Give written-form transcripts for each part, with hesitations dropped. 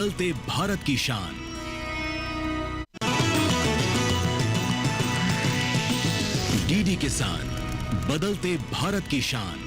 बदलते भारत की शान। डीडी किसान, बदलते भारत की शान।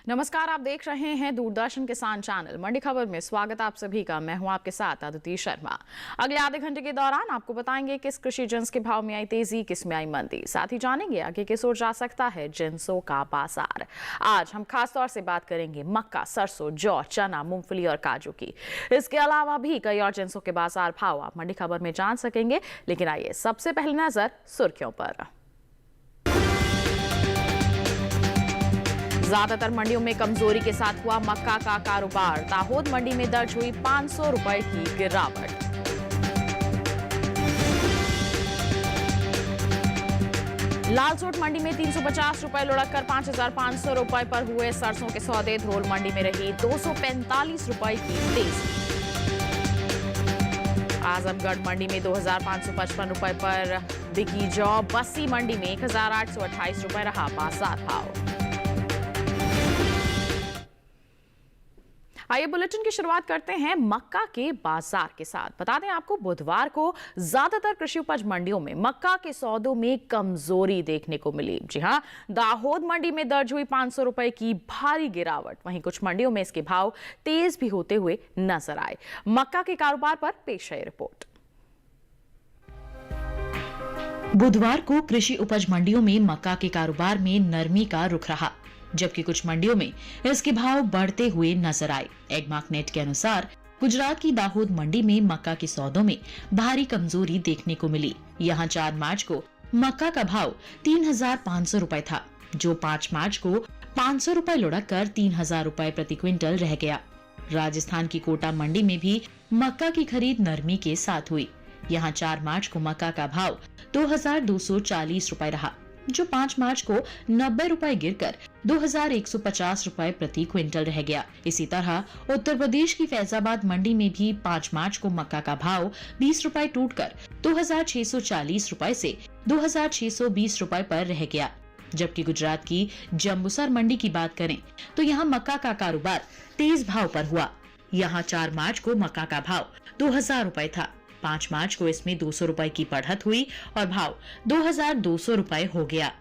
नमस्कार, आप देख रहे हैं दूरदर्शन किसान चैनल। मंडी खबर में स्वागत आप सभी का। मैं हूं आपके साथ अदिति शर्मा। अगले आधे घंटे के दौरान आपको बताएंगे किस कृषि जिन्स के भाव में आई तेजी, किस में आई मंदी। साथ ही जानेंगे आगे किस ओर जा सकता है जिन्सों का बाजार। आज हम खास तौर से बात करेंगे मक्का, सरसों, जौ, चना, मूंगफली और काजू की। इसके अलावा भी कई और जिन्सों के बाजार भाव आप मंडी खबर में जान सकेंगे। लेकिन आइए सबसे पहले नजर सुर्खियों पर। ज्यादातर मंडियों में कमजोरी के साथ हुआ मक्का का कारोबार। दाहोद मंडी में दर्ज हुई 500 रुपए की गिरावट। लालसोट मंडी में 350 रुपए लुढ़ककर 5,500 रुपए पर हुए सरसों के सौदे। धरोल मंडी में रही 245 रुपए की तेजी। आजमगढ़ मंडी में 2,555 रुपए पर बिकी जौ। बस्सी मंडी में 1,828 रुपए रहा बाजार भाव। आइए बुलेटिन की शुरुआत करते हैं मक्का के बाजार के साथ। बता दें आपको, बुधवार को ज्यादातर कृषि उपज मंडियों में मक्का के सौदों में कमजोरी देखने को मिली। जी हां, दाहोद मंडी में दर्ज हुई 500 रुपए की भारी गिरावट। वहीं कुछ मंडियों में इसके भाव तेज भी होते हुए नजर आए। मक्का के कारोबार पर पेश है रिपोर्ट। बुधवार को कृषि उपज मंडियों में मक्का के कारोबार में नरमी का रुख रहा, जबकि कुछ मंडियों में इसके भाव बढ़ते हुए नजर आए। एगमार्कनेट के अनुसार गुजरात की दाहोद मंडी में मक्का के सौदों में भारी कमजोरी देखने को मिली। यहां 4 मार्च को मक्का का भाव 3,500 रुपए था, जो 5 मार्च को 500 रुपए लुढ़ककर 3,000 रुपए प्रति क्विंटल रह गया। राजस्थान की कोटा मंडी में भी मक्का की खरीद नरमी के साथ हुई। यहाँ 4 मार्च को मक्का का भाव 2,240 रुपए रहा, जो 5 मार्च को 90 रुपए गिरकर 2,150 रुपए प्रति क्विंटल रह गया। इसी तरह उत्तर प्रदेश की फैजाबाद मंडी में भी 5 मार्च को मक्का का भाव 20 रुपए टूटकर 2,640 रुपए से 2,620 रुपए पर रह गया। जबकि गुजरात की जम्बूसर मंडी की बात करें तो यहाँ मक्का का कारोबार तेज भाव पर हुआ। यहाँ 4 मार्च को मक्का का भाव 2,000 रुपए था। 5 मार्च को इसमें 200 रुपए की बढ़त हुई और भाव 2,200 रुपए हो गया।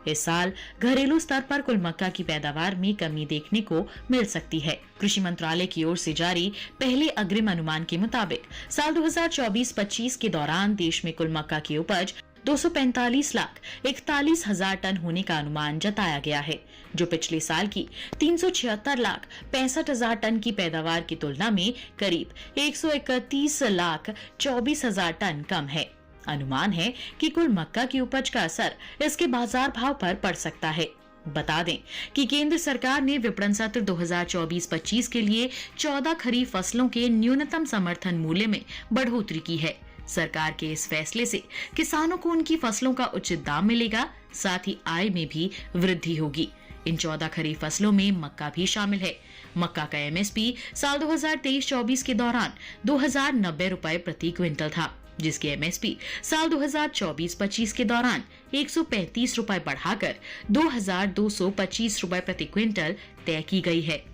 इस साल घरेलू स्तर पर कुल मक्का की पैदावार में कमी देखने को मिल सकती है। कृषि मंत्रालय की ओर से जारी पहले अग्रिम अनुमान के मुताबिक साल 2024-25 के दौरान देश में कुल मक्का की उपज 245,41,000 टन होने का अनुमान जताया गया है, जो पिछले साल की 376,65,000 टन की पैदावार की तुलना में करीब 131,24,000 टन कम है। अनुमान है कि कुल मक्का की उपज का असर इसके बाजार भाव पर पड़ सकता है। बता दें कि केंद्र सरकार ने विपणन सत्र 2024-25 के लिए 14 खरीफ फसलों के न्यूनतम समर्थन मूल्य में बढ़ोतरी की है। सरकार के इस फैसले से किसानों को उनकी फसलों का उचित दाम मिलेगा, साथ ही आय में भी वृद्धि होगी। इन 14 खरीफ फसलों में मक्का भी शामिल है। मक्का का एमएसपी साल 2023-24 के दौरान 2,090 रुपए प्रति क्विंटल था, जिसकी एमएसपी साल 2024-25 के दौरान 135 रुपए बढ़ाकर 2,225 रुपए प्रति क्विंटल तय की गई है।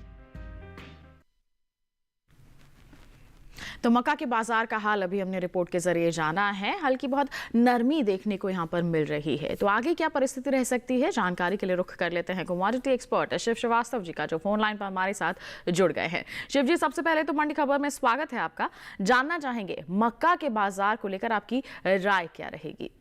तो मक्का के बाजार का हाल अभी हमने रिपोर्ट के जरिए जाना है। हल्की बहुत नरमी देखने को यहाँ पर मिल रही है। तो आगे क्या परिस्थिति रह सकती है, जानकारी के लिए रुख कर लेते हैं कमोडिटी एक्सपर्ट शिव श्रीवास्तव जी का, जो फोन लाइन पर हमारे साथ जुड़ गए हैं। शिव जी, सबसे पहले तो मंडी खबर में स्वागत है आपका। जानना चाहेंगे मक्का के बाजार को लेकर आपकी राय क्या रहेगी?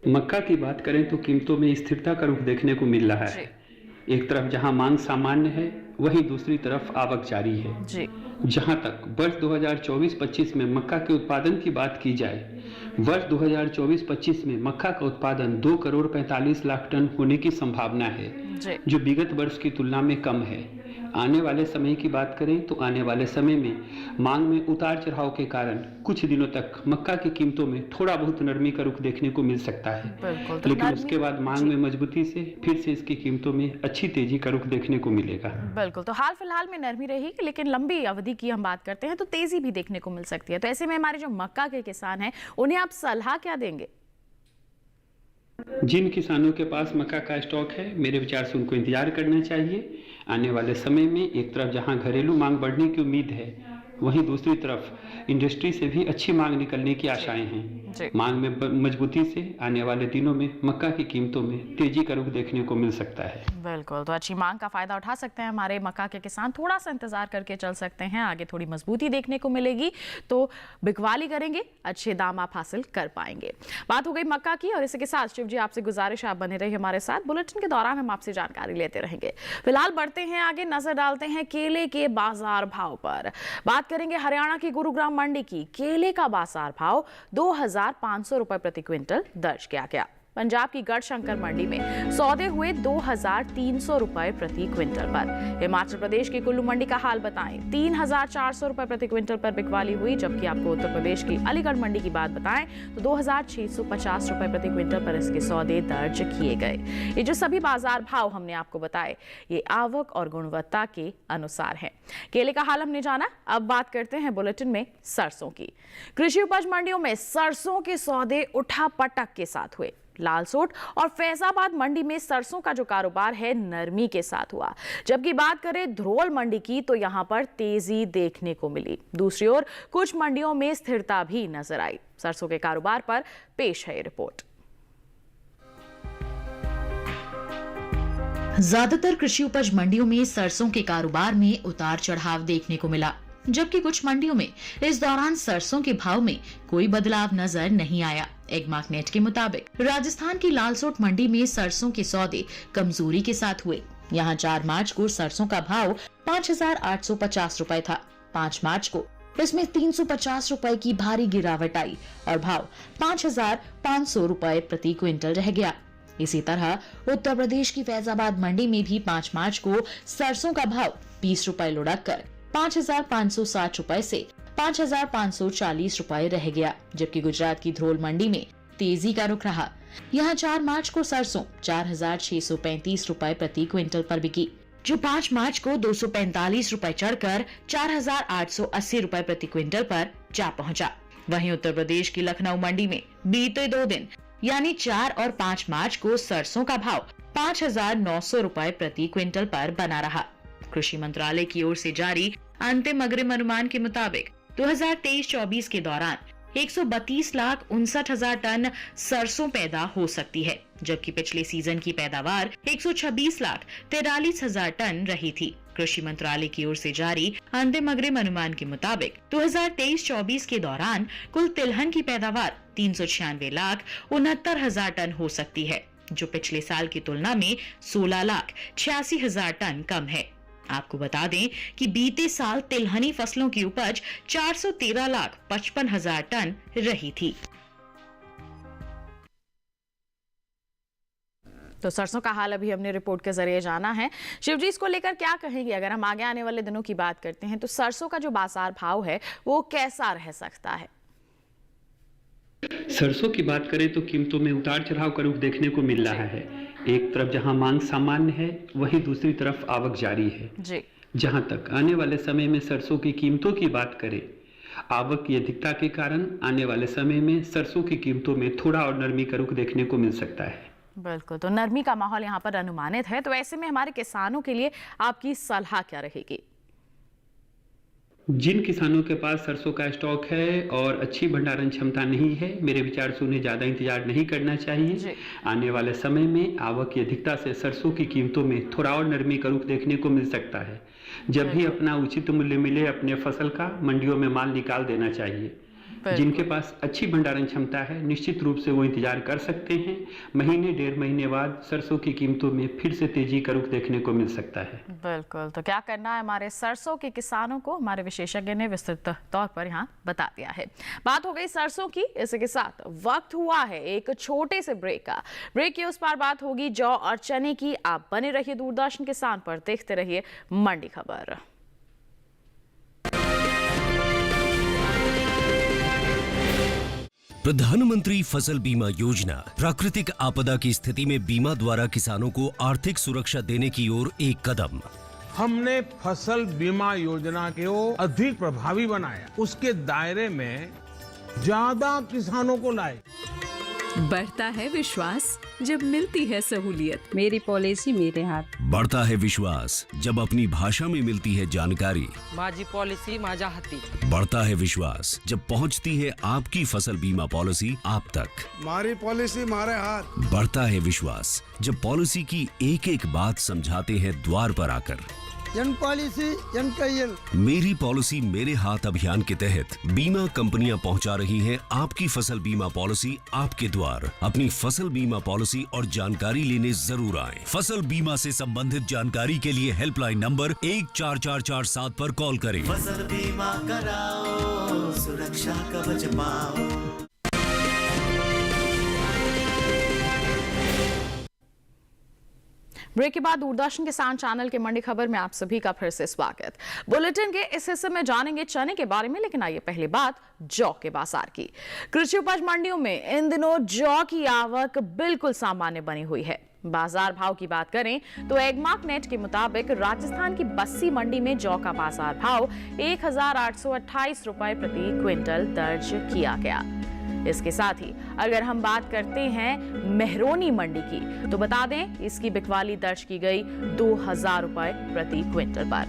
मक्का की बात करें तो कीमतों में स्थिरता का रुख देखने को मिल रहा है। एक तरफ जहां मांग सामान्य है, वहीं दूसरी तरफ आवक जारी है जी। जहां तक वर्ष 2024-25 में मक्का के उत्पादन की बात की जाए, वर्ष 2024-25 में मक्का का उत्पादन 2,45,00,000 टन होने की संभावना है, जो विगत वर्ष की तुलना में कम है। आने वाले समय की बात करें तो आने वाले समय में मांग में उतार चढ़ाव के कारण कुछ दिनों तक मक्का की कीमतों में थोड़ा बहुत नरमी का रुख देखने को मिल सकता है, तो लेकिन उसके बाद मांग में मजबूती से फिर से इसकी कीमतों में अच्छी तेजी का रुख देखने को मिलेगा। बिल्कुल, तो हाल फिलहाल में नरमी रहेगी, लेकिन लंबी अवधि की हम बात करते हैं तो तेजी भी देखने को मिल सकती है। तो ऐसे में हमारे जो मक्का के किसान हैं उन्हें आप सलाह क्या देंगे? जिन किसानों के पास मक्का का स्टॉक है, मेरे विचार से उनको इंतजार करना चाहिए। आने वाले समय में एक तरफ जहां घरेलू मांग बढ़ने की उम्मीद है, वहीं दूसरी तरफ इंडस्ट्री से भी अच्छी मांग निकलने की आशाएं हैं। मांग में मजबूती से आने वाले दिनों में मक्का की कीमतों में तेजी का रुख देखने को मिल सकता है। बिल्कुल, तो अच्छी मांग का फायदा उठा सकते हैं हमारे मक्का के किसान। थोड़ा सा इंतजार करके चल सकते हैं, आगे थोड़ी मजबूती देखने को मिलेगी तो बिकवाली करेंगे, अच्छे दाम आप हासिल कर पाएंगे। बात हो गई मक्का की, और इसी के साथ शिव जी आपसे गुजारिश आप बने रहिए हमारे साथ। बुलेटिन के दौरान हम आपसे जानकारी लेते रहेंगे। फिलहाल बढ़ते हैं आगे, नजर डालते हैं केले के बाजार भाव पर। बात करेंगे हरियाणा की गुरुग्राम मंडी की। केले का बाजार भाव 2500 रुपए प्रति क्विंटल दर्ज किया गया। पंजाब की गढ़शंकर मंडी में सौदे हुए 2300 रुपए प्रति क्विंटल पर। हिमाचल प्रदेश की कुल्लू मंडी का हाल बताएं, 3400 रुपए प्रति क्विंटल पर बिकवाली हुई। जबकि आपको उत्तर प्रदेश की अलीगढ़ मंडी की बात बताएं तो 2650 रुपए प्रति क्विंटल पर इसके सौदे दर्ज किए गए। ये जो सभी बाजार भाव हमने आपको बताए, ये आवक और गुणवत्ता के अनुसार है। केले का हाल हमने जाना, अब बात करते हैं बुलेटिन में सरसों की। कृषि उपज मंडियों में सरसों के सौदे उठापटक के साथ हुए। लालसोट और फैजाबाद मंडी में सरसों का जो कारोबार है नरमी के साथ हुआ। जबकि बात करें धरोल मंडी की तो यहां पर तेजी देखने को मिली। दूसरी ओर कुछ मंडियों में स्थिरता भी नजर आई। सरसों के कारोबार पर पेश है रिपोर्ट। ज्यादातर कृषि उपज मंडियों में सरसों के कारोबार में उतार चढ़ाव देखने को मिला, जबकि कुछ मंडियों में इस दौरान सरसों के भाव में कोई बदलाव नजर नहीं आया। एगमार्क नेट के मुताबिक राजस्थान की लालसोट मंडी में सरसों के सौदे कमजोरी के साथ हुए। यहां 4 मार्च को सरसों का भाव 5850 रुपए था। 5 मार्च को इसमें 350 रुपए की भारी गिरावट आई और भाव 5500 रुपए प्रति क्विंटल रह गया। इसी तरह उत्तर प्रदेश की फैजाबाद मंडी में भी 5 मार्च को सरसों का भाव 20 रुपए लुढ़क कर 5560 रुपए से 5540 रुपए रह गया। जबकि गुजरात की धरोल मंडी में तेजी का रुख रहा। यहां 4 मार्च को सरसों 4635 रुपए प्रति क्विंटल पर बिकी, जो 5 मार्च को 245 रुपए चढ़कर 4880 रुपए प्रति क्विंटल पर जा पहुंचा। वहीं उत्तर प्रदेश की लखनऊ मंडी में बीते 2 दिन यानी 4 और 5 मार्च को सरसों का भाव 5900 रुपए प्रति क्विंटल पर बना रहा। कृषि मंत्रालय की ओर से जारी अंतिम अग्रिम अनुमान के मुताबिक 2023-24 के दौरान 132,59,000 टन सरसों पैदा हो सकती है, जबकि पिछले सीजन की पैदावार 126,43,000 टन रही थी। कृषि मंत्रालय की ओर से जारी अंतिम अग्रिम अनुमान के मुताबिक 2023-24 के दौरान कुल तिलहन की पैदावार 396,69,000 टन हो सकती है, जो पिछले साल की तुलना में 16,86,000 टन कम है। आपको बता दें कि बीते साल तिलहनी फसलों की उपज 413,55,000 टन रही थी। तो सरसों का हाल अभी हमने रिपोर्ट के जरिए जाना है। शिवजी, इसको लेकर क्या कहेंगे? अगर हम आगे आने वाले दिनों की बात करते हैं तो सरसों का जो बाजार भाव है वो कैसा रह सकता है? सरसों की बात करें तो कीमतों में उतार चढ़ाव का रुख देखने को मिल रहा है। एक तरफ जहां मांग सामान्य है, वहीं दूसरी तरफ आवक जारी है जी। जहां तक आने वाले समय में सरसों की कीमतों की बात करें, आवक की अधिकता के कारण आने वाले समय में सरसों की कीमतों में थोड़ा और नरमी का रुख देखने को मिल सकता है। बिल्कुल, तो नरमी का माहौल यहाँ पर अनुमानित है। तो ऐसे में हमारे किसानों के लिए आपकी सलाह क्या रहेगी? जिन किसानों के पास सरसों का स्टॉक है और अच्छी भंडारण क्षमता नहीं है, मेरे विचार से उन्हें ज्यादा इंतजार नहीं करना चाहिए। आने वाले समय में आवक की अधिकता से सरसों की कीमतों में थोड़ा और नरमी का रुख देखने को मिल सकता है। जब भी अपना उचित मूल्य मिले अपने फसल का, मंडियों में माल निकाल देना चाहिए। जिनके पास अच्छी भंडारण क्षमता है निश्चित रूप से वो इंतजार कर सकते हैं। महीने डेढ़ महीने बाद सरसों की कीमतों में फिर से तेजी का रुख देखने को मिल सकता है। बिल्कुल, तो क्या करना है हमारे सरसों के किसानों को, हमारे विशेषज्ञ ने विस्तृत तौर पर यहाँ बता दिया है। बात हो गई सरसों की, इसी के साथ वक्त हुआ है एक छोटे से ब्रेक का। ब्रेक के उस पार बात होगी जौ और चने की। आप बने रहिए दूरदर्शन किसान पर, देखते रहिए मंडी खबर। प्रधानमंत्री फसल बीमा योजना प्राकृतिक आपदा की स्थिति में बीमा द्वारा किसानों को आर्थिक सुरक्षा देने की ओर एक कदम। हमने फसल बीमा योजना को अधिक प्रभावी बनाया, उसके दायरे में ज्यादा किसानों को लाए। बढ़ता है विश्वास जब मिलती है सहूलियत। मेरी पॉलिसी मेरे हाथ। बढ़ता है विश्वास जब अपनी भाषा में मिलती है जानकारी। माझी पॉलिसी माझ्या हाती। बढ़ता है विश्वास जब पहुंचती है आपकी फसल बीमा पॉलिसी आप तक। मारी पॉलिसी मारे हाथ। बढ़ता है विश्वास जब पॉलिसी की एक एक बात समझाते हैं द्वार पर आकर। जन पॉलिसी जन कयन। मेरी पॉलिसी मेरे हाथ अभियान के तहत बीमा कंपनियां पहुंचा रही हैं आपकी फसल बीमा पॉलिसी आपके द्वार। अपनी फसल बीमा पॉलिसी और जानकारी लेने जरूर आएं। फसल बीमा से संबंधित जानकारी के लिए हेल्पलाइन नंबर 14447 पर कॉल करें। फसल बीमा कराओ, सुरक्षा कवच पाओ। ब्रेक के बाद दूरदर्शन किसान चैनल के मंडी खबर में आप सभी का फिर से स्वागत। बुलेटिन के इस हिस्से में जानेंगे चने के बारे में, लेकिन आइए पहले बात जौ के बाजार की। कृषि उपज मंडियों में इन दिनों जौ की आवक बिल्कुल सामान्य बनी हुई है। बाजार भाव की बात करें तो एगमार्क नेट के मुताबिक राजस्थान की बस्सी मंडी में जौ का बाजार भाव 1828 रुपए प्रति क्विंटल दर्ज किया गया। इसके साथ ही अगर हम बात करते हैं मेहरोनी मंडी की, तो बता दें इसकी बिकवाली दर्ज की गई 2000 रुपए प्रति क्विंटल पर।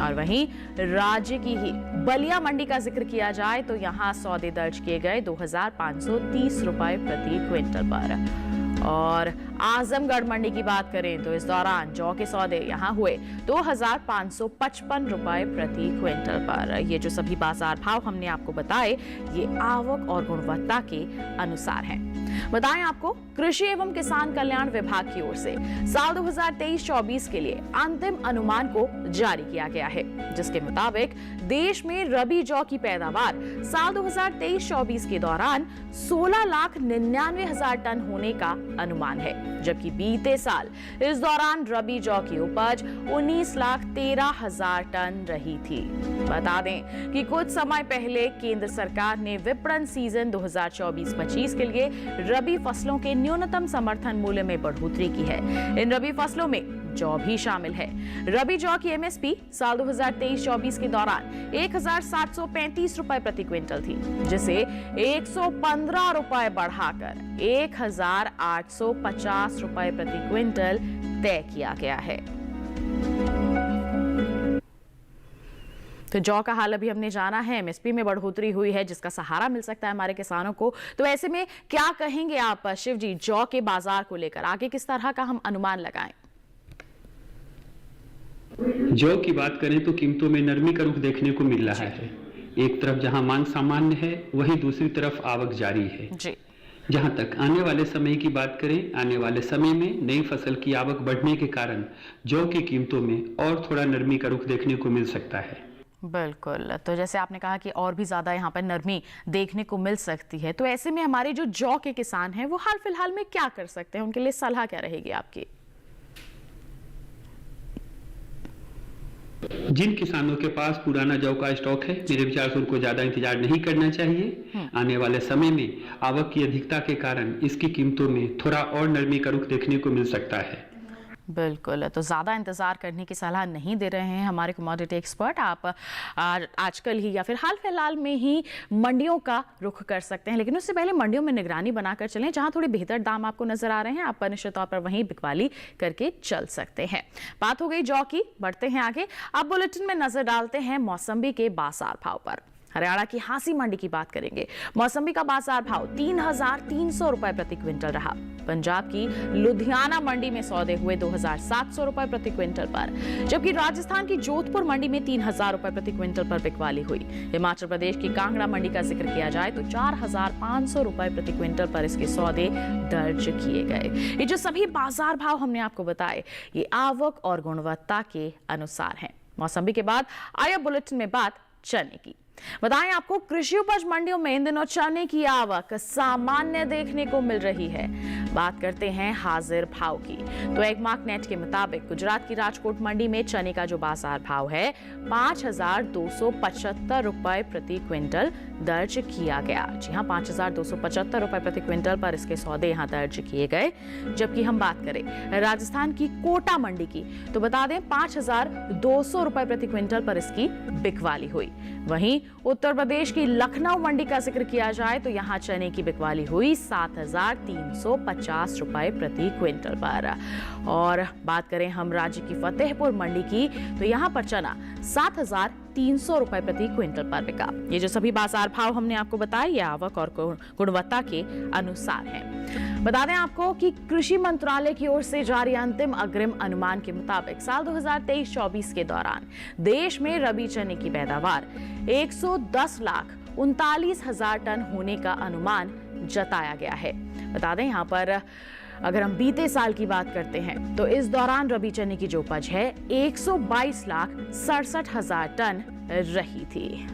और वहीं राज्य की ही बलिया मंडी का जिक्र किया जाए तो यहां सौदे दर्ज किए गए 2530 रुपए प्रति क्विंटल पर। और आजमगढ़ मंडी की बात करें तो इस दौरान जौ के सौदे यहां हुए 2555 रुपए प्रति क्विंटल पर। ये जो सभी बाजार भाव हमने आपको बताए ये आवक और गुणवत्ता के अनुसार हैं। बताएं आपको कृषि एवं किसान कल्याण विभाग की ओर से साल 2023-24 के लिए अंतिम अनुमान को जारी किया गया है, जिसके मुताबिक देश में रबी जौ की पैदावार साल 2023-24 के दौरान 16,99,000 टन होने का अनुमान है, जबकि बीते साल इस दौरान रबी जौ की उपज 19,13,000 टन रही थी। बता दें कि कुछ समय पहले केंद्र सरकार ने विपणन सीजन 2024-25 के लिए रबी फसलों के न्यूनतम समर्थन मूल्य में बढ़ोतरी की है। इन रबी फसलों में जौ भी शामिल है। रबी जौ की एमएसपी साल 2023-24 के दौरान 1,735 रुपए प्रति क्विंटल थी, जिसे 115 रुपए बढ़ाकर 1,850 रुपए प्रति क्विंटल तय किया गया है। तो जौ का हाल अभी हमने जाना है, एमएसपी में बढ़ोतरी हुई है जिसका सहारा मिल सकता है हमारे किसानों को। तो ऐसे में क्या कहेंगे आप शिव जी जौ के बाजार को लेकर, आगे किस तरह का हम अनुमान लगाएं? जौ की बात करें तो कीमतों में नरमी का रुख देखने को मिल रहा है। एक तरफ जहां मांग सामान्य है वहीं दूसरी तरफ आवक जारी है जी। जहां तक आने वाले समय की बात करें, आने वाले समय में नई फसल की आवक बढ़ने के कारण जौ की कीमतों में और थोड़ा नरमी का रुख देखने को मिल सकता है। बिल्कुल, तो जैसे आपने कहा कि और भी ज्यादा यहाँ पर नरमी देखने को मिल सकती है, तो ऐसे में हमारे जो जौ के किसान हैं वो हाल फिलहाल में क्या कर सकते हैं, उनके लिए सलाह क्या रहेगी आपकी? जिन किसानों के पास पुराना जौ का स्टॉक है, मेरे विचार से उनको ज्यादा इंतजार नहीं करना चाहिए। आने वाले समय में आवक की अधिकता के कारण इसकी कीमतों में थोड़ा और नरमी का रुख देखने को मिल सकता है। बिल्कुल, तो ज़्यादा इंतज़ार करने की सलाह नहीं दे रहे हैं हमारे कमोडिटी एक्सपर्ट। आप आजकल ही या फिर हाल फिलहाल में ही मंडियों का रुख कर सकते हैं, लेकिन उससे पहले मंडियों में निगरानी बनाकर चलें। जहां थोड़े बेहतर दाम आपको नजर आ रहे हैं आप निश्चित तौर पर वहीं बिकवाली करके चल सकते हैं। बात हो गई जौ की, बढ़ते हैं आगे। अब बुलेटिन में नजर डालते हैं मौसम्बी के बाजार भाव पर। हरियाणा की हांसी मंडी की बात करेंगे। मौसम्बी का बाजार भाव 3,300 रुपए प्रति क्विंटल रहा। पंजाब की लुधियाना मंडी में सौदे हुए 2,700 रुपए प्रति क्विंटल पर, जबकि राजस्थान की जोधपुर मंडी में 3,000 रुपए प्रति क्विंटल पर बिकवाली हुई। हिमाचल प्रदेश की कांगड़ा मंडी का जिक्र किया जाए तो 4,500 रुपए प्रति क्विंटल पर इसके सौदे दर्ज किए गए। ये जो सभी बाजार भाव हमने आपको बताए, ये आवक और गुणवत्ता के अनुसार हैं। मौसम्बी के बाद आया बुलेटिन में बात चने की। बताएं आपको, कृषि उपज मंडियों में इन दिनों चने की आवक सामान्य देखने को मिल रही है। बात करते हैं हाजिर भाव की, तो एगमार्क नेट के मुताबिक गुजरात की राजकोट मंडी में चने का जो बाजार भाव है 5,275 रुपए प्रति क्विंटल दर्ज किया गया। जी हां, 5,275 रुपए प्रति क्विंटल पर इसके सौदे यहां दर्ज किए गए। जबकि हम बात करें राजस्थान की कोटा मंडी की, तो बता दें 5,200 रुपए प्रति क्विंटल पर इसकी बिकवाली हुई। वहीं उत्तर प्रदेश की लखनऊ मंडी का जिक्र किया जाए तो यहां चने की बिकवाली हुई 7,350 रुपए प्रति क्विंटल पर। और बात करें हम राज्य की फतेहपुर मंडी की, तो यहां पर चना 7,300 रुपए प्रति क्विंटल पर बिका। ये जो सभी बाजार भाव हमने आपको बताए, ये आवक और गुणवत्ता के अनुसार हैं। बता दें आपको कि कृषि मंत्रालय की ओर से जारी अंतिम अग्रिम अनुमान के मुताबिक साल 2023-24 के दौरान देश में रबी चने की पैदावार 110,39,000 टन होने का अनुमान जताया गया है। बता दें यहाँ पर अगर हम बीते साल की बात करते हैं तो इस दौरान रबी चने की जो उपज है 122,67,000 टन रही थी।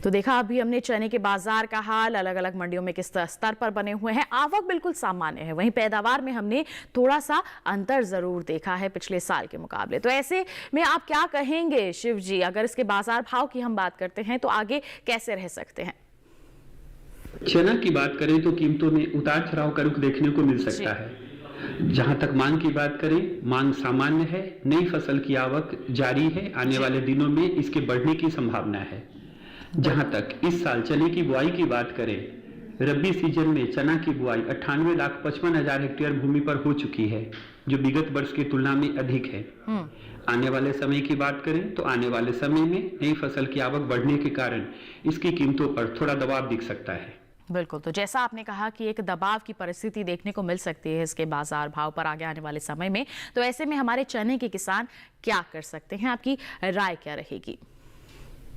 तो देखा अभी हमने चने के बाजार का हाल, अलग अलग मंडियों में किस स्तर पर बने हुए हैं। आवक बिल्कुल सामान्य है, वहीं पैदावार में हमने थोड़ा सा अंतर जरूर देखा है पिछले साल के मुकाबले। तो ऐसे में आप क्या कहेंगे शिव जी, अगर इसके बाजार भाव की हम बात करते हैं तो आगे कैसे रह सकते हैं? चना की बात करें तो कीमतों में उतार चढ़ाव का रुख देखने को मिल सकता है। जहां तक मांग की बात करें, मांग सामान्य है। नई फसल की आवक जारी है, आने वाले दिनों में इसके बढ़ने की संभावना है। जहां तक इस साल चने की बुआई की बात करें, रबी सीजन में चना की बुआई 98,55,000 हेक्टेयर भूमि पर हो चुकी है, जो विगत वर्ष की तुलना में अधिक है। आने वाले समय की बात करें तो आने वाले समय में नई फसल की आवक बढ़ने के कारण इसकी कीमतों पर थोड़ा दबाव दिख सकता है। बिल्कुल, तो जैसा आपने कहा कि एक दबाव की परिस्थिति देखने को मिल सकती है इसके बाजार भाव पर आगे आने वाले समय में, तो ऐसे में हमारे चने के किसान क्या कर सकते हैं, आपकी राय क्या रहेगी?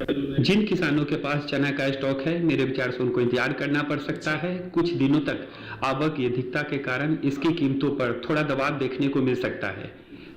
जिन किसानों के पास चना का स्टॉक है, मेरे विचार से उनको इंतजार करना पड़ सकता है। कुछ दिनों तक आवक की अधिकता के कारण इसकी कीमतों पर थोड़ा दबाव देखने को मिल सकता है,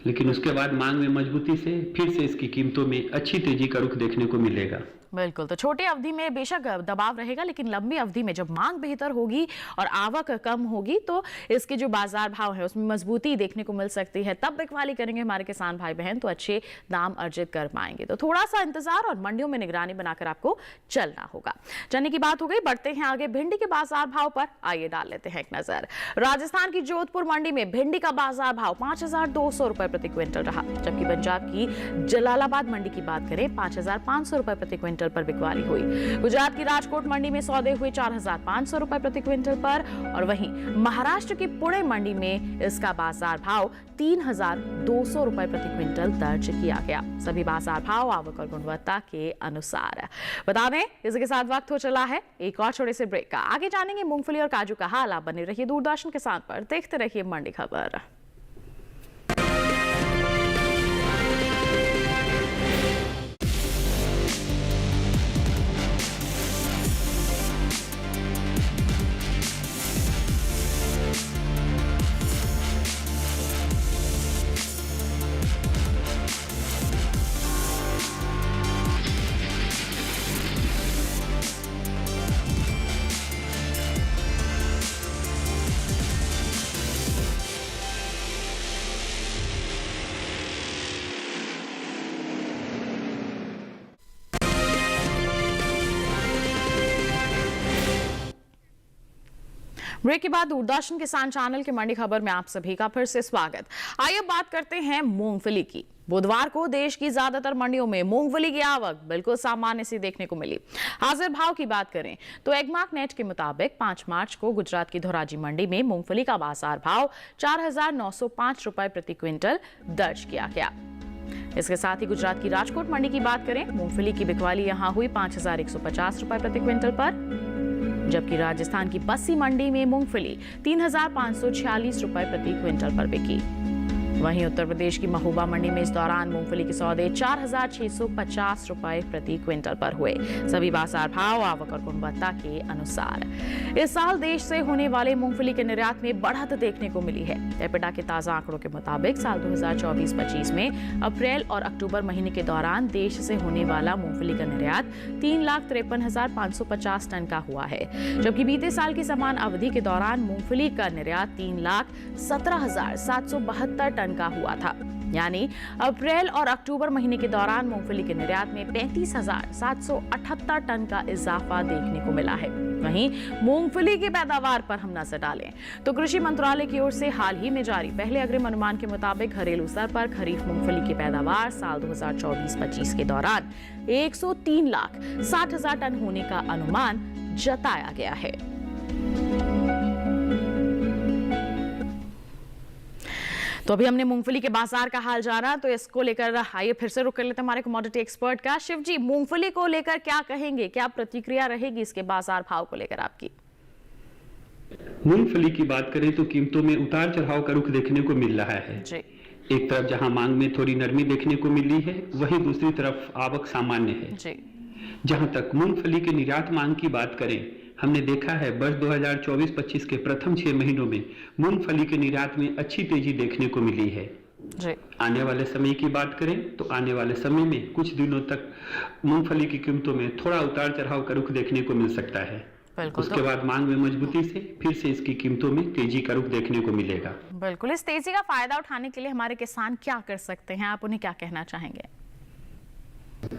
लेकिन उसके बाद मांग में मजबूती से फिर से इसकी कीमतों में अच्छी तेजी का रुख देखने को मिलेगा। बिल्कुल, तो छोटे अवधि में बेशक दबाव रहेगा, लेकिन लंबी अवधि में जब मांग बेहतर होगी और आवक कम होगी तो इसके जो बाजार भाव है उसमें मजबूती देखने को मिल सकती है। तब बिकवाली करेंगे हमारे किसान भाई बहन तो अच्छे दाम अर्जित कर पाएंगे। तो थोड़ा सा इंतजार और मंडियों में निगरानी बनाकर आपको चलना होगा। चने की बात हो गई, बढ़ते हैं आगे भिंडी के बाजार भाव पर। आइए डाल लेते हैं एक नजर। राजस्थान की जोधपुर मंडी में भिंडी का बाजार भाव 5,200 रुपए प्रति क्विंटल रहा, जबकि पंजाब की जलालाबाद मंडी की बात करें 5,500 रुपए प्रति क्विंटल पर बिकवाली हुई। गुजरात की राजकोट मंडी में सौदे हुए 4,500 रुपए प्रति क्विंटल पर, और वहीं महाराष्ट्र की पुणे मंडी में इसका बाजार भाव 3,200 रुपए प्रति क्विंटल दर्ज किया गया। सभी बाजार भाव आवक और गुणवत्ता के अनुसार। बता दें इसके साथ वक्त हो चला है एक और छोटे से ब्रेक का। आगे जानेंगे मूंगफली और काजू का हाल। आप बने रहिए दूरदर्शन के साथ पर, देखते रहिए मंडी खबर। ब्रेक के बाद दूरदर्शन किसान चैनल के मंडी खबर में आप सभी का फिर से स्वागत। आइए बात करते हैं मूंगफली की। बुधवार को देश की ज्यादातर मंडियों में मूंगफली की आवक बिल्कुल सामान्य सी देखने को मिली। हाजिर भाव की बात करें तो एगमार्क नेट के मुताबिक 5 मार्च को गुजरात की धोराजी मंडी में मूंगफली का बाजार भाव 4,905 रुपए प्रति क्विंटल दर्ज किया गया। इसके साथ ही गुजरात की राजकोट मंडी की बात करें, मूंगफली की बिकवाली यहां हुई 5,150 रुपए प्रति क्विंटल पर, जबकि राजस्थान की बस्सी मंडी में मूंगफली 3,546 रुपए प्रति क्विंटल पर बिकी। वहीं उत्तर प्रदेश की महोबा मंडी में इस दौरान मूंगफली के सौदे 4,650 रुपए प्रति क्विंटल पर हुए। सभी बाजार भाव आवक और गुणवत्ता के अनुसार। इस साल देश से होने वाले मूंगफली के निर्यात में बढ़त देखने को मिली है। एपिडा के ताजा आंकड़ों के मुताबिक साल 2024-25 में अप्रैल और अक्टूबर महीने के दौरान देश से होने वाला मूंगफली का निर्यात 3,53,550 टन का हुआ है, जबकि बीते साल की समान अवधि के दौरान मूंगफली का निर्यात 3,17,772 टन का हुआ था। यानी अप्रैल और अक्टूबर महीने के दौरान मूंगफली के निर्यात में 35,778 टन का इजाफा देखने को मिला है। वहीं मूंगफली की पैदावार पर हम नजर डालें तो कृषि मंत्रालय की ओर से हाल ही में जारी पहले अग्रिम अनुमान के मुताबिक घरेलू स्तर पर खरीफ मूंगफली की पैदावार साल 2024-25 के दौरान 103,60,000 टन होने का अनुमान जताया गया है। तो अभी हमने मूंगफली के बाजार का हाल जाना, तो इसको लेकर आइए फिर से रुक कर लेते हैं हमारे कमोडिटी एक्सपर्ट का। शिव जी, मूंगफली को लेकर क्या कहेंगे, क्या प्रतिक्रिया रहेगी इसके बाजार भाव को लेकर आपकी? मूंगफली की बात करें तो कीमतों में उतार चढ़ाव का रुख देखने को मिल रहा है जी। एक तरफ जहां मांग में थोड़ी नरमी देखने को मिली है, वहीं दूसरी तरफ आवक सामान्य है जी। जहां तक मूंगफली के निर्यात मांग की बात करें, हमने देखा है वर्ष 2024-25 के प्रथम 6 महीनों में मूंगफली के निर्यात में अच्छी तेजी देखने को मिली है जी। आने वाले समय की बात करें तो आने वाले समय में कुछ दिनों तक मूंगफली की कीमतों में थोड़ा उतार चढ़ाव का रुख देखने को मिल सकता है। उसके बाद मांग में मजबूती से फिर से इसकी कीमतों में तेजी का रुख देखने को मिलेगा। बिल्कुल, इस तेजी का फायदा उठाने के लिए हमारे किसान क्या कर सकते हैं, आप उन्हें क्या कहना चाहेंगे?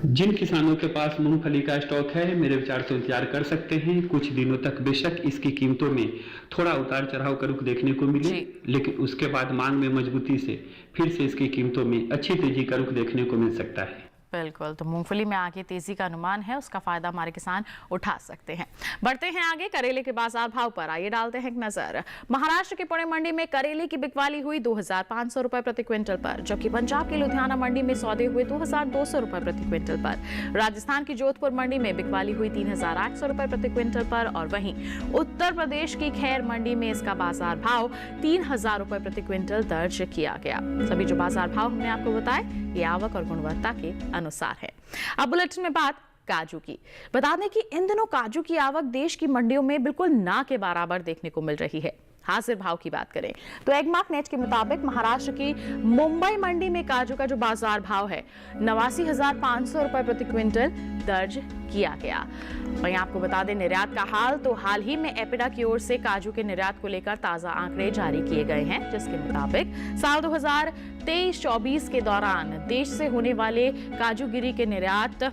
जिन किसानों के पास मूंगफली का स्टॉक है, मेरे विचार से इंतजार कर सकते हैं। कुछ दिनों तक बेशक इसकी कीमतों में थोड़ा उतार चढ़ाव का रुख देखने को मिले, लेकिन उसके बाद मांग में मजबूती से फिर से इसकी कीमतों में अच्छी तेजी का रुख देखने को मिल सकता है। बिल्कुल, तो मूंगफली में आगे तेजी का अनुमान है, उसका फायदा हमारे किसान उठा सकते हैं। बढ़ते हैं आगे करेले के बाजार भाव पर, आइए डालते हैं एक नजर। महाराष्ट्र की पुणे मंडी में करेले की बिकवाली हुई 2,500 रुपए प्रति क्विंटल पर, जबकि पंजाब की लुधियाना मंडी में सौदे हुए 2,200 रुपए प्रति क्विंटल पर। राजस्थान की जोधपुर मंडी में बिकवाली हुई 3,800 रुपए प्रति क्विंटल पर, और वहीं उत्तर प्रदेश की खैर मंडी में इसका बाजार भाव 3,000 रुपए प्रति क्विंटल दर्ज किया गया। सभी जो बाजार भाव हमने आपको बताए, ये आवक और गुणवत्ता के अनुसार है। अब बुलेटिन में बात काजू की। बता दें कि इन दिनों काजू की आवक देश की मंडियों में बिल्कुल ना के बराबर देखने को मिल रही है। हाजिर भाव की बात करें तो एगमार्क नेट के मुताबिक महाराष्ट्र की मुंबई मंडी में काजू का जो बाजार भाव है 89,500 रुपए प्रति क्विंटल दर्ज किया गया। वहीं आपको बता दें निर्यात का हाल, तो हाल ही में एपिडा की ओर से काजू के निर्यात को लेकर ताजा आंकड़े जारी किए गए हैं, जिसके मुताबिक साल 2023-24 के दौरान देश से होने वाले काजूगिरी के निर्यात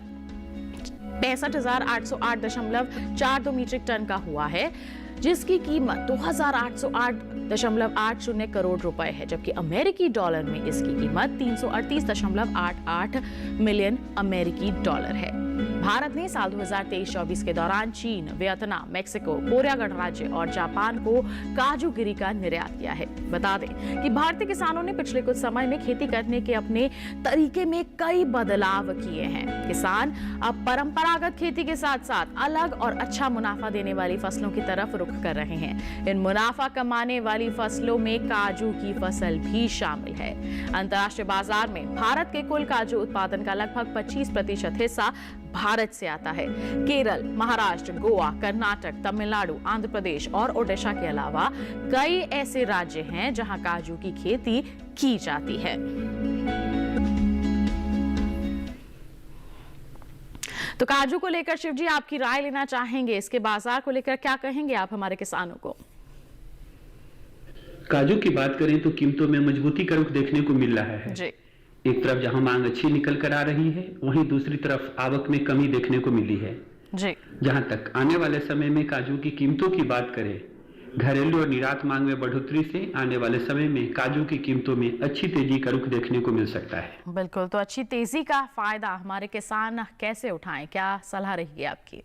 65,808.42 मीट्रिक टन का हुआ है, जिसकी कीमत 2,808.80 करोड़ रुपए है, जबकि अमेरिकी डॉलर में इसकी कीमत 338.88 मिलियन अमेरिकी डॉलर है। भारत ने साल 2023-24 के दौरान चीन, वियतनाम, मेक्सिको, कोरिया गणराज्य और जापान को काजूगिरी का निर्यात किया है। बता दें कि भारतीय किसानों ने पिछले कुछ समय में खेती करने के अपने तरीके में कई बदलाव किए हैं। किसान अब परंपरागत खेती के साथ साथ अलग और अच्छा मुनाफा देने वाली फसलों की तरफ रुख कर रहे हैं। इन मुनाफा कमाने वाली फसलों में काजू की फसल भी शामिल है। अंतर्राष्ट्रीय बाजार में भारत के कुल काजू उत्पादन का लगभग 25% हिस्सा भारत से आता है। केरल, महाराष्ट्र, गोवा, कर्नाटक, तमिलनाडु, आंध्र प्रदेश और ओडिशा के अलावा कई ऐसे राज्य हैं जहां काजू की खेती की जाती है। तो काजू को लेकर शिव जी आपकी राय लेना चाहेंगे, इसके बाजार को लेकर क्या कहेंगे आप हमारे किसानों को? काजू की बात करें तो कीमतों में मजबूती का रुख देखने को मिल रहा है जी। एक तरफ जहां मांग अच्छी निकल कर आ रही है, वहीं दूसरी तरफ आवक में कमी देखने को मिली है जी। जहां तक आने वाले समय में काजू की कीमतों की बात करें, घरेलू और निर्यात मांग में बढ़ोतरी से आने वाले समय में काजू की कीमतों में अच्छी तेजी का रुख देखने को मिल सकता है। बिल्कुल, तो अच्छी तेजी का फायदा हमारे किसान कैसे उठाएं, क्या सलाह रहेगी आपकी?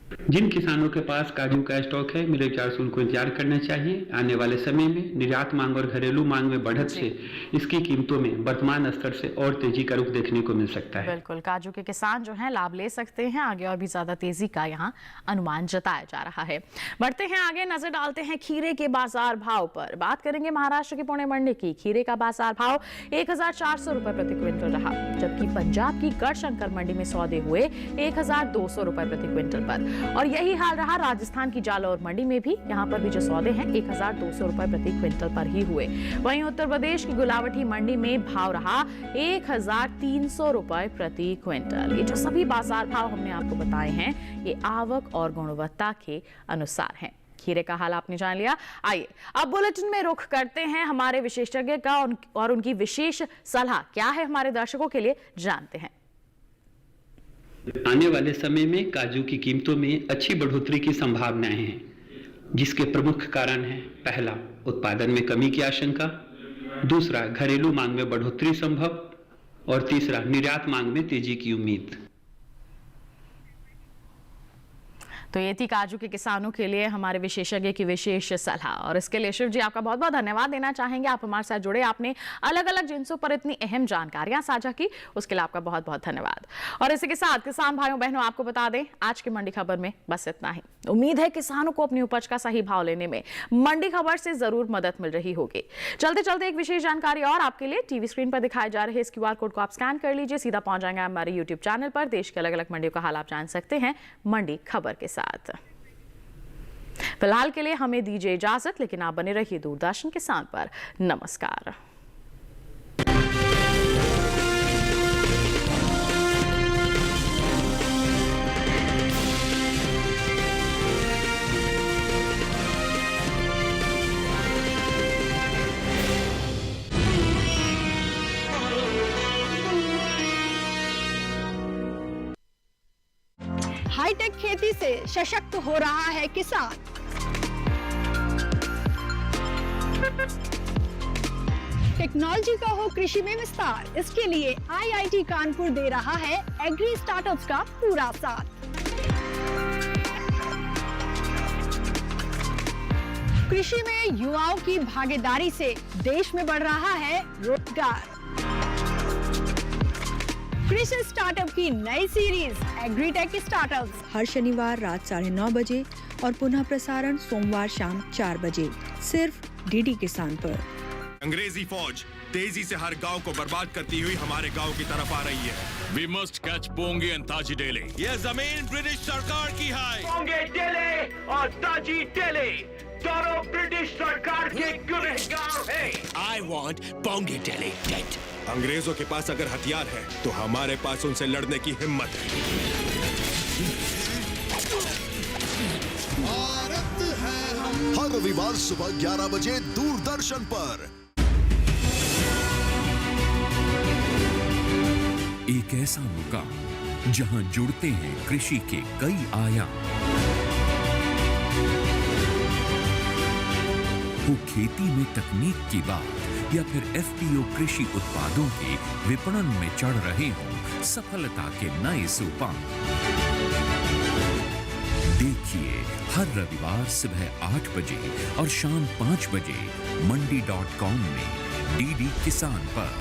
जिन किसानों के पास काजू का स्टॉक है, मेरे विचार से उनको इंतजार करना चाहिए। आने वाले समय में निर्यात मांग और घरेलू मांग में बढ़त से इसकी कीमतों में वर्तमान स्तर से और तेजी का रुख देखने को मिल सकता है। बिल्कुल, काजू के किसान जो हैं लाभ ले सकते हैं। आगे और भी ज्यादा तेजी का यहाँ अनुमान जताया जा रहा है। बढ़ते हैं आगे, नजर डालते हैं खीरे के बाजार भाव पर। बात करेंगे महाराष्ट्र की पुणे मंडी की। खीरे का बाजार भाव 1400 रुपए प्रति क्विंटल रहा, जबकि पंजाब की गढ़शंकर मंडी में सौदे हुए 1200 रुपए प्रति क्विंटल पर। और यही हाल रहा राजस्थान की जालौर मंडी में भी। यहाँ पर भी जो सौदे हैं 1200 रुपए प्रति क्विंटल पर ही हुए। वहीं उत्तर प्रदेश की गुलावटी मंडी में भाव रहा 1300 रुपए प्रति क्विंटल। ये जो सभी बाजार भाव हमने आपको बताए हैं, ये आवक और गुणवत्ता के अनुसार हैं। खीरे का हाल आपने जान लिया। आइए अब बुलेटिन में रुख करते हैं हमारे विशेषज्ञ का और उनकी विशेष सलाह क्या है हमारे दर्शकों के लिए, जानते हैं। आने वाले समय में काजू की कीमतों में अच्छी बढ़ोतरी की संभावनाएं हैं, जिसके प्रमुख कारण हैं: पहला, उत्पादन में कमी की आशंका; दूसरा, घरेलू मांग में बढ़ोतरी संभव; और तीसरा, निर्यात मांग में तेजी की उम्मीद। तो ये थी काजू के किसानों के लिए हमारे विशेषज्ञ की विशेष सलाह। और इसके लिए शिव जी आपका बहुत बहुत धन्यवाद देना चाहेंगे। आप हमारे साथ जुड़े, आपने अलग अलग जिन्सों पर इतनी अहम जानकारियां साझा की, उसके लिए आपका बहुत बहुत धन्यवाद। और इसी के साथ किसान भाइयों बहनों, आपको बता दें आज की मंडी खबर में बस इतना ही। उम्मीद है किसानों को अपनी उपज का सही भाव लेने में मंडी खबर से जरूर मदद मिल रही होगी। चलते चलते एक विशेष जानकारी और आपके लिए। टीवी स्क्रीन पर दिखाए जा रहे इस QR कोड को आप स्कैन कर लीजिए, सीधा पहुंच जाएंगे हमारे YouTube चैनल पर। देश के अलग अलग मंडियों का हाल आप जान सकते हैं मंडी खबर के साथ। फिलहाल के लिए हमें दीजिए इजाजत, लेकिन आप बने रहिए दूरदर्शन किसान पर। नमस्कार। हाईटेक खेती से सशक्त हो रहा है किसान। टेक्नोलॉजी का हो कृषि में विस्तार, इसके लिए IIT कानपुर दे रहा है एग्री स्टार्टअप्स का पूरा साथ। कृषि में युवाओं की भागीदारी से देश में बढ़ रहा है रोजगार। कृषि स्टार्टअप की नई सीरीज एग्रीटेक स्टार्टअप्स हर शनिवार रात 9:30 बजे और पुनः प्रसारण सोमवार शाम 4 बजे, सिर्फ DD किसान पर। अंग्रेजी फौज तेजी से हर गांव को बर्बाद करती हुई हमारे गांव की तरफ आ रही है। We must catch पोंगे and ताजी डेले। ये जमीन ब्रिटिश सरकार की है। पोंगे डेले और ताजी डेले दोनों ब्रिटिश सरकार के गुनहगार हैं। I want पोंगे डेले dead। अंग्रेजों के पास अगर हथियार है तो हमारे पास उनसे लड़ने की हिम्मत है। भारत है हम। हर रविवार सुबह 11 बजे दूरदर्शन पर। एक ऐसा मुकाम जहां जुड़ते हैं कृषि के कई आयाम, वो खेती में तकनीक की बात या फिर FPO कृषि उत्पादों के विपणन में चढ़ रहे हों सफलता के नए सोपान। देखिए हर रविवार सुबह 8 बजे और शाम 5 बजे मंडी.com में DD किसान पर।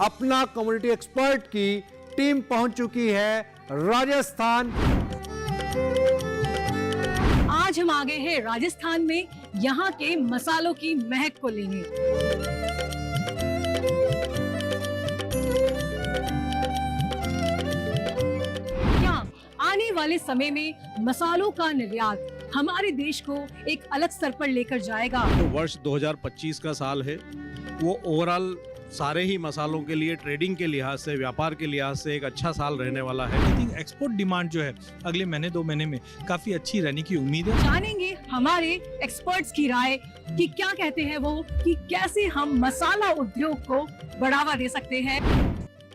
अपना कम्युनिटी एक्सपर्ट की टीम पहुंच चुकी है राजस्थान। आज हम आ गए हैं राजस्थान में, यहाँ के मसालों की महक को लेने। यहाँ आने वाले समय में मसालों का निर्यात हमारे देश को एक अलग स्तर पर लेकर जाएगा। तो वर्ष 2025 का साल है, वो ओवरऑल सारे ही मसालों के लिए, ट्रेडिंग के लिहाज से, व्यापार के लिहाज से एक अच्छा साल रहने वाला है। आई थिंक एक्सपोर्ट डिमांड जो है अगले महीने 2 महीने में काफी अच्छी रहने की उम्मीद है। जानेंगे हमारे एक्सपर्ट्स की राय कि क्या कहते हैं वो, कि कैसे हम मसाला उद्योग को बढ़ावा दे सकते हैं।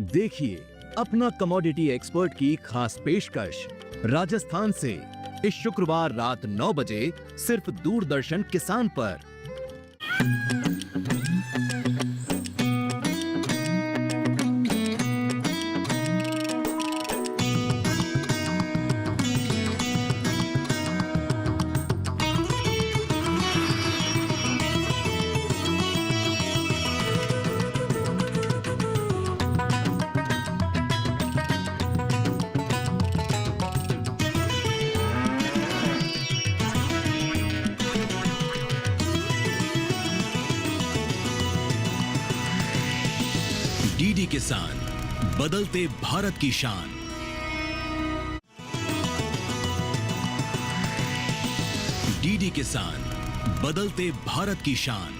देखिए अपना कमोडिटी एक्सपर्ट की खास पेशकश राजस्थान से इस शुक्रवार रात 9 बजे सिर्फ दूरदर्शन किसान पर। डीडी किसान, बदलते भारत की शान। डीडी किसान, बदलते भारत की शान।